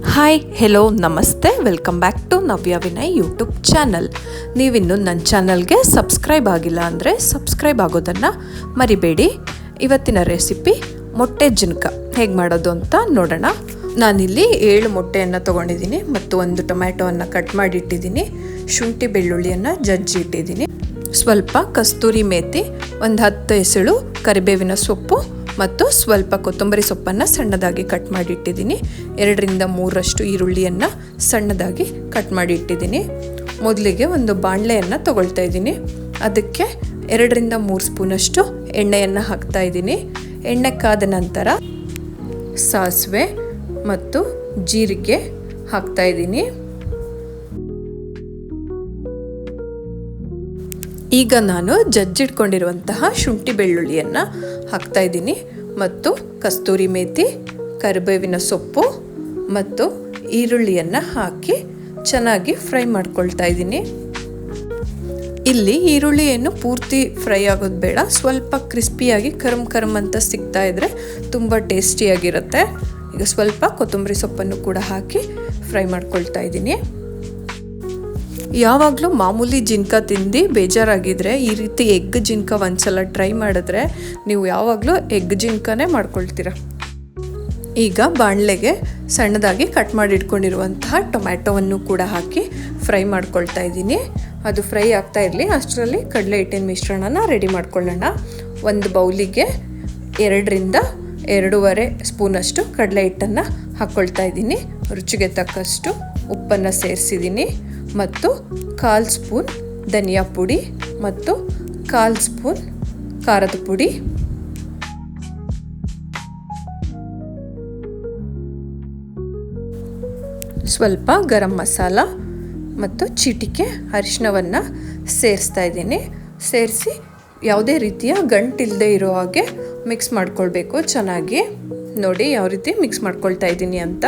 Hi hello ನಮಸ್ತೆ welcome back to Navya Vinay YouTube channel. ನೀವಿನ್ನು ನನ್ನ ಚಾನಲ್ಗೆ ಸಬ್ಸ್ಕ್ರೈಬ್ ಆಗಿಲ್ಲ ಅಂದರೆ ಸಬ್ಸ್ಕ್ರೈಬ್ ಆಗೋದನ್ನು ಮರಿಬೇಡಿ. ಇವತ್ತಿನ ರೆಸಿಪಿ ಮೊಟ್ಟೆ ಜಿನ್ಕ ಹೇಗೆ ಮಾಡೋದು ಅಂತ ನೋಡೋಣ. ನಾನಿಲ್ಲಿ 7 ಮೊಟ್ಟೆಯನ್ನು ತೊಗೊಂಡಿದ್ದೀನಿ ಮತ್ತು 1 ಟೊಮ್ಯಾಟೋವನ್ನು ಕಟ್ ಮಾಡಿ ಇಟ್ಟಿದ್ದೀನಿ. ಶುಂಠಿ ಬೆಳ್ಳುಳ್ಳಿಯನ್ನು ಜಜ್ಜಿ ಇಟ್ಟಿದ್ದೀನಿ. ಸ್ವಲ್ಪ ಕಸ್ತೂರಿ ಮೇಥಿ, 10 ಎಸಳು ಕರಿಬೇವಿನ ಸೊಪ್ಪು ಮತ್ತು ಸ್ವಲ್ಪ ಕೊತ್ತಂಬರಿ ಸೊಪ್ಪನ್ನು ಸಣ್ಣದಾಗಿ ಕಟ್ ಮಾಡಿ ಇಟ್ಟಿದ್ದೀನಿ. 2ರಿಂದ 3 ಈರುಳ್ಳಿಯನ್ನು ಸಣ್ಣದಾಗಿ ಕಟ್ ಮಾಡಿ ಇಟ್ಟಿದ್ದೀನಿ. ಮೊದಲಿಗೆ ಒಂದು ಬಾಣಲೆಯನ್ನು ತಗೊಳ್ತಾ ಇದ್ದೀನಿ. ಅದಕ್ಕೆ 2ರಿಂದ 3 ಸ್ಪೂನಷ್ಟು ಎಣ್ಣೆಯನ್ನು ಹಾಕ್ತಾ ಇದ್ದೀನಿ. ಎಣ್ಣೆ ಕಾದ ನಂತರ ಸಾಸಿವೆ ಮತ್ತು ಜೀರಿಗೆ ಹಾಕ್ತಾ ಇದ್ದೀನಿ. ಈಗ ನಾನು ಜಜ್ಜಿಟ್ಕೊಂಡಿರುವಂತಹ ಶುಂಠಿ ಬೆಳ್ಳುಳ್ಳಿಯನ್ನು ಹಾಕ್ತಾ ಇದ್ದೀನಿ ಮತ್ತು ಕಸ್ತೂರಿ ಮೇಥಿ, ಕರಿಬೇವಿನ ಸೊಪ್ಪು ಮತ್ತು ಈರುಳ್ಳಿಯನ್ನು ಹಾಕಿ ಚೆನ್ನಾಗಿ ಫ್ರೈ ಮಾಡ್ಕೊಳ್ತಾ ಇದ್ದೀನಿ. ಇಲ್ಲಿ ಈರುಳ್ಳಿ ಏನು ಪೂರ್ತಿ ಫ್ರೈ ಆಗೋದು ಬೇಡ, ಸ್ವಲ್ಪ ಕ್ರಿಸ್ಪಿಯಾಗಿ ಕರಮ್ ಅಂತ ಸಿಗ್ತಾ ಇದ್ರೆ ತುಂಬ ಟೇಸ್ಟಿಯಾಗಿರುತ್ತೆ. ಈಗ ಸ್ವಲ್ಪ ಕೊತ್ತಂಬರಿ ಸೊಪ್ಪನ್ನು ಕೂಡ ಹಾಕಿ ಫ್ರೈ ಮಾಡ್ಕೊಳ್ತಾ ಇದ್ದೀನಿ. ಯಾವಾಗಲೂ ಮಾಮೂಲಿ ಜಿನ್ಕ ತಿಂದು ಬೇಜಾರಾಗಿದ್ದರೆ ಈ ರೀತಿ ಎಗ್ ಜಿನ್ಕ ಒಂದ್ಸಲ ಟ್ರೈ ಮಾಡಿದ್ರೆ ನೀವು ಯಾವಾಗಲೂ ಎಗ್ ಜಿನ್ಕನೇ ಮಾಡ್ಕೊಳ್ತೀರ. ಈಗ ಬಾಣಲೆಗೆ ಸಣ್ಣದಾಗಿ ಕಟ್ ಮಾಡಿ ಇಟ್ಕೊಂಡಿರುವಂತಹ ಟೊಮ್ಯಾಟೋವನ್ನು ಕೂಡ ಹಾಕಿ ಫ್ರೈ ಮಾಡ್ಕೊಳ್ತಾ ಇದ್ದೀನಿ. ಅದು ಫ್ರೈ ಆಗ್ತಾ ಇರಲಿ, ಅಷ್ಟರಲ್ಲಿ ಕಡಲೆ ಹಿಟ್ಟಿನ ಮಿಶ್ರಣನ ರೆಡಿ ಮಾಡ್ಕೊಳ್ಳೋಣ. ಒಂದು ಬೌಲಿಗೆ 2ರಿಂದ 2.5 ಸ್ಪೂನಷ್ಟು ಕಡಲೆ ಹಿಟ್ಟನ್ನು ಹಾಕ್ಕೊಳ್ತಾ ಇದ್ದೀನಿ. ರುಚಿಗೆ ತಕ್ಕಷ್ಟು ಉಪ್ಪನ್ನು ಸೇರಿಸಿದ್ದೀನಿ ಮತ್ತು 1/4 ಸ್ಪೂನ್ ಧನಿಯಾ ಪುಡಿ ಮತ್ತು 1/4 ಸ್ಪೂನ್ ಖಾರದ ಪುಡಿ, ಸ್ವಲ್ಪ ಗರಂ ಮಸಾಲ ಮತ್ತು ಚಿಟಿಕೆ ಅರಿಶಿನವನ್ನು ಸೇರಿಸ್ತಾ ಇದ್ದೀನಿ. ಸೇರಿಸಿ ಯಾವುದೇ ರೀತಿಯ ಗಂಟಿಲ್ಲದೆ ಇರೋ ಹಾಗೆ ಮಿಕ್ಸ್ ಮಾಡ್ಕೊಳ್ಬೇಕು. ಚೆನ್ನಾಗಿ ನೋಡಿ ಯಾವ ರೀತಿ ಮಿಕ್ಸ್ ಮಾಡ್ಕೊಳ್ತಾ ಇದ್ದೀನಿ ಅಂತ.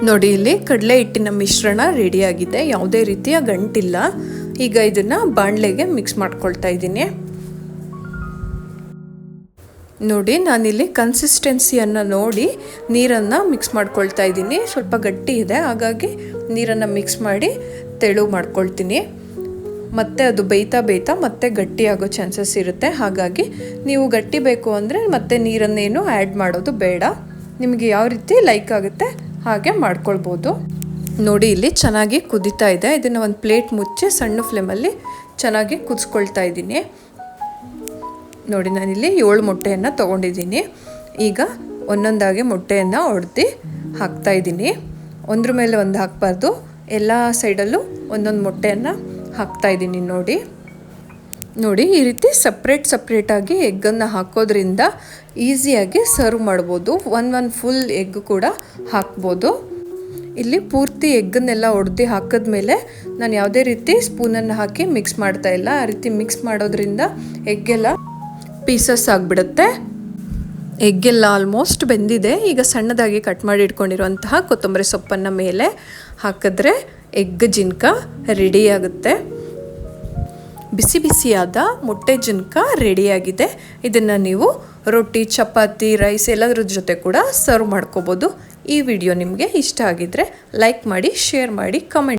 ನೋಡಿ ಇಲ್ಲಿ ಕಡಲೆ ಹಿಟ್ಟಿನ ಮಿಶ್ರಣ ರೆಡಿಯಾಗಿದೆ, ಯಾವುದೇ ರೀತಿಯ ಗಂಟಿಲ್ಲ. ಈಗ ಇದನ್ನು ಬಾಣಲೆಗೆ ಮಿಕ್ಸ್ ಮಾಡ್ಕೊಳ್ತಾ ಇದ್ದೀನಿ. ನೋಡಿ ನಾನಿಲ್ಲಿ ಕನ್ಸಿಸ್ಟೆನ್ಸಿಯನ್ನು ನೋಡಿ ನೀರನ್ನು ಮಿಕ್ಸ್ ಮಾಡ್ಕೊಳ್ತಾ ಇದ್ದೀನಿ. ಸ್ವಲ್ಪ ಗಟ್ಟಿ ಇದೆ, ಹಾಗಾಗಿ ನೀರನ್ನು ಮಿಕ್ಸ್ ಮಾಡಿ ತೆಳು ಮಾಡ್ಕೊಳ್ತೀನಿ. ಮತ್ತೆ ಅದು ಬೇಯ್ತಾ ಮತ್ತೆ ಗಟ್ಟಿಯಾಗೋ ಚಾನ್ಸಸ್ ಇರುತ್ತೆ. ಹಾಗಾಗಿ ನೀವು ಗಟ್ಟಿ ಬೇಕು ಅಂದರೆ ಮತ್ತೆ ನೀರನ್ನೇನು ಆ್ಯಡ್ ಮಾಡೋದು ಬೇಡ. ನಿಮಗೆ ಯಾವ ರೀತಿ ಲೈಕ್ ಆಗುತ್ತೆ ಹಾಗೆ ಮಾಡ್ಕೊಳ್ಬೋದು. ನೋಡಿ ಇಲ್ಲಿ ಚೆನ್ನಾಗಿ ಕುದೀತಾ ಇದೆ. ಇದನ್ನು ಒಂದು ಪ್ಲೇಟ್ ಮುಚ್ಚಿ ಸಣ್ಣ ಫ್ಲೇಮಲ್ಲಿ ಚೆನ್ನಾಗಿ ಕುದಿಸ್ಕೊಳ್ತಾ ಇದ್ದೀನಿ. ನೋಡಿ ನಾನಿಲ್ಲಿ 7 ಮೊಟ್ಟೆಯನ್ನು ತೊಗೊಂಡಿದ್ದೀನಿ. ಈಗ ಒಂದೊಂದಾಗಿ ಮೊಟ್ಟೆಯನ್ನು ಒಡೆದು ಹಾಕ್ತಾ ಇದ್ದೀನಿ. ಒಂದ್ರ ಮೇಲೆ ಒಂದು ಹಾಕಬಾರ್ದು, ಎಲ್ಲ ಸೈಡಲ್ಲೂ ಒಂದೊಂದು ಮೊಟ್ಟೆಯನ್ನು ಹಾಕ್ತಾ ಇದ್ದೀನಿ. ನೋಡಿ ಈ ರೀತಿ ಸಪ್ರೇಟಾಗಿ ಎಗ್ಗನ್ನು ಹಾಕೋದ್ರಿಂದ ಈಸಿಯಾಗಿ ಸರ್ವ್ ಮಾಡ್ಬೋದು. ಒಂದು ಫುಲ್ ಎಗ್ ಕೂಡ ಹಾಕ್ಬೋದು. ಇಲ್ಲಿ ಪೂರ್ತಿ ಎಗ್ಗನ್ನೆಲ್ಲ ಒಡೆದು ಹಾಕಿದ್ಮೇಲೆ ನಾನು ಯಾವುದೇ ರೀತಿ ಸ್ಪೂನನ್ನು ಹಾಕಿ ಮಿಕ್ಸ್ ಮಾಡ್ತಾ ಇಲ್ಲ. ಆ ರೀತಿ ಮಿಕ್ಸ್ ಮಾಡೋದ್ರಿಂದ ಎಗ್ಗೆಲ್ಲ ಪೀಸಸ್ ಆಗಿಬಿಡುತ್ತೆ. ಎಗ್ಗೆಲ್ಲ ಆಲ್ಮೋಸ್ಟ್ ಬೆಂದಿದೆ. ಈಗ ಸಣ್ಣದಾಗಿ ಕಟ್ ಮಾಡಿ ಇಟ್ಕೊಂಡಿರುವಂತಹ ಕೊತ್ತಂಬರಿ ಸೊಪ್ಪನ್ನು ಮೇಲೆ ಹಾಕಿದ್ರೆ ಎಗ್ ಜಿನ್ಕ ರೆಡಿ ಆಗುತ್ತೆ. ಬಿಸಿಯಾದ ಮೊಟ್ಟೆ ಜಿನ್ಕ ರೆಡಿಯಾಗಿದೆ. ಇದನ್ನು ನೀವು ರೊಟ್ಟಿ, ಚಪಾತಿ, ರೈಸ್ ಎಲ್ಲದರ ಜೊತೆ ಕೂಡ ಸರ್ವ್ ಮಾಡ್ಕೋಬೋದು. ಈ ವಿಡಿಯೋ ನಿಮಗೆ ಇಷ್ಟ ಆಗಿದ್ರೆ ಲೈಕ್ ಮಾಡಿ, ಶೇರ್ ಮಾಡಿ, ಕಮೆಂಟ್